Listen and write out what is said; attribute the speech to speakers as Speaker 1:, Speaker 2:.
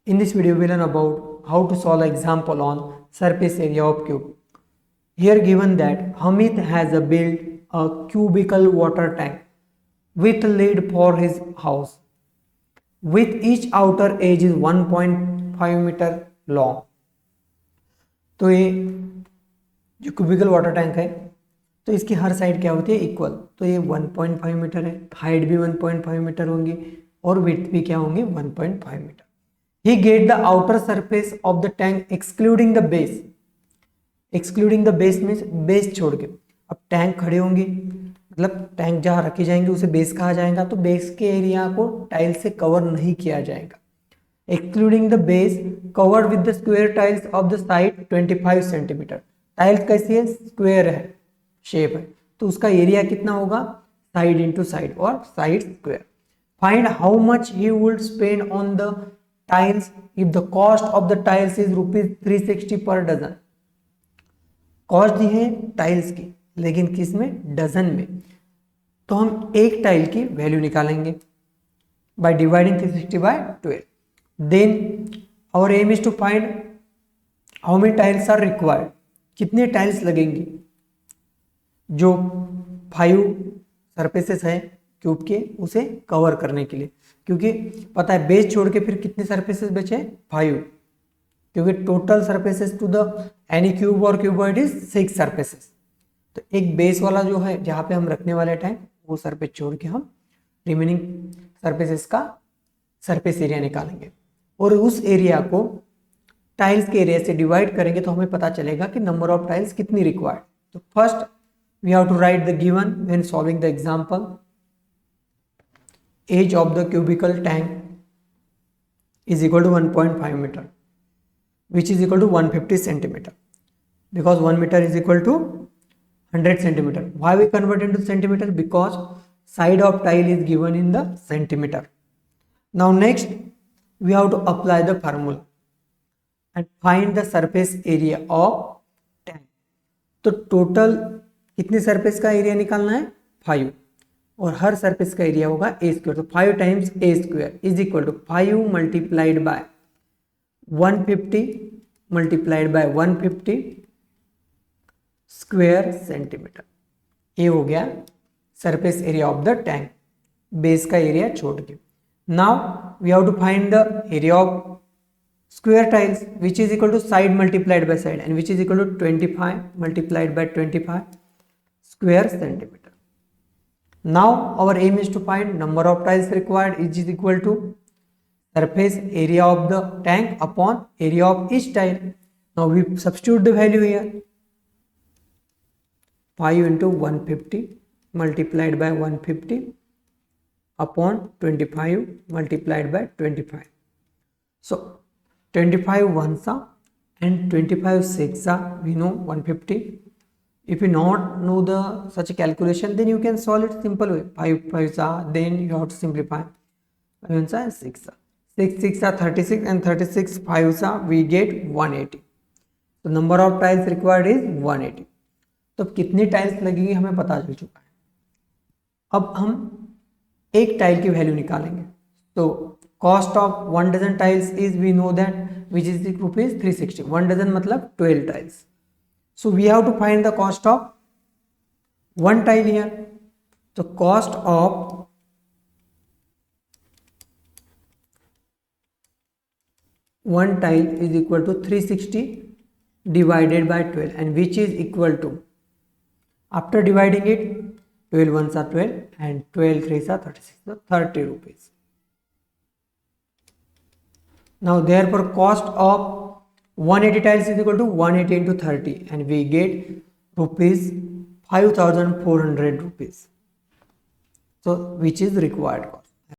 Speaker 1: In this video, we learn about how to solve an example on surface area of cube. Here given that Hamid has built a cubical water tank with lid for his house, with each outer edge is 1.5 metre long. तो ये जो cubicle water tank है तो इसकी हर side क्या होती है equal. तो ये 1.5 मीटर है, हाइट भी 1.5 मीटर होंगी और विड्थ भी क्या होंगी 1.5 metre. He get the outer surface of the tank excluding the base. Excluding the base means base छोड़ के. अब टैंक खड़े होंगे मतलब टैंक जहाँ रखी जाएंगी उसे बेस कहा जाएगा, तो बेस के एरिया को टाइल से कवर नहीं किया जाएगा. Excluding the base covered with the square tiles of the side 25 centimetre. Tiles कैसी है, स्क्वायर है, शेप है, तो उसका एरिया कितना होगा साइड इंटू साइड और side square. Find how much he would spend on the tiles if the cost of the tiles is ₹360 per dozen. Cost दी है टाइल्स की लेकिन किस में, डजन में. तो हम एक टाइल की वैल्यू निकालेंगे by dividing 360 by 12. Then our aim is to find how many tiles are required. कितने टाइल्स लगेंगी जो 5 सरफेसेस है क्यूब के उसे कवर करने के लिए, क्योंकि पता है बेस छोड़ के फिर कितने सरफेसेस बचे 5, क्योंकि total surfaces to the any cube और क्यूबॉइड इज 6 सरफेसेस. तो एक बेस वाला जो है जहाँ पे हम रखने वाले टैंक वो सरफेस छोड़ के हम रिमेनिंग सरफेसेस का सरफेस एरिया निकालेंगे और उस एरिया को टाइल्स के एरिया से डिवाइड करेंगे तो हमें पता चलेगा कि नंबर ऑफ टाइल्स कितनी रिक्वायर्ड. तो first we have to write the given when solving the example. Edge of the cubical tank is equal to 1.5 meter, which is equal to 150 centimeter, because 1 meter is equal to 100 centimeter. Why we convert into centimeter? Because side of tile is given in the centimeter. Now next we have to apply the formula and find the surface area of tank. तो total कितने surface का area निकालना है 5 और हर surface का area होगा ए square. तो 5 times a square is equal to 5 multiplied by 150 multiplied by 150 square centimetre. ये हो गया surface area of the tank base का एरिया छोड़ के. Now we have to find the area of square tiles which is equal to side multiplied by side and which is equal to 25 multiplied by 25 square centimetre. Now our aim is to find number of tiles required, which is equal to surface area of the tank upon area of each tile. Now we substitute the value here. 5 into 150 multiplied by 150 upon 25 multiplied by 25. So 25 ones are and 25 six are, we know 150. If you not know the such a calculation, then you can solve it simple way. 5 5s are, then you have to simplify. 5 ones are 6 are. 6 6 are 36 and 36 5s are, we get 180. So number of tiles required is 180. तो कितनी tiles लगेगी हमें पता चल चुका है. अब हम एक टाइल की वैल्यू निकालेंगे. तो cost of 1 dozen tiles is, we know that which is rupees 360. 1 dozen मतलब 12 tiles. So we have to find the cost of one tile here. So cost of one tile is equal to 360 divided by 12, and which is equal to, after dividing it, 12 ones are 12 and 12 threes are 36, so 30 rupees. Now therefore cost of 180 tiles is equal to 180 into 30 and we get rupees 5400 rupees. So which is required cost.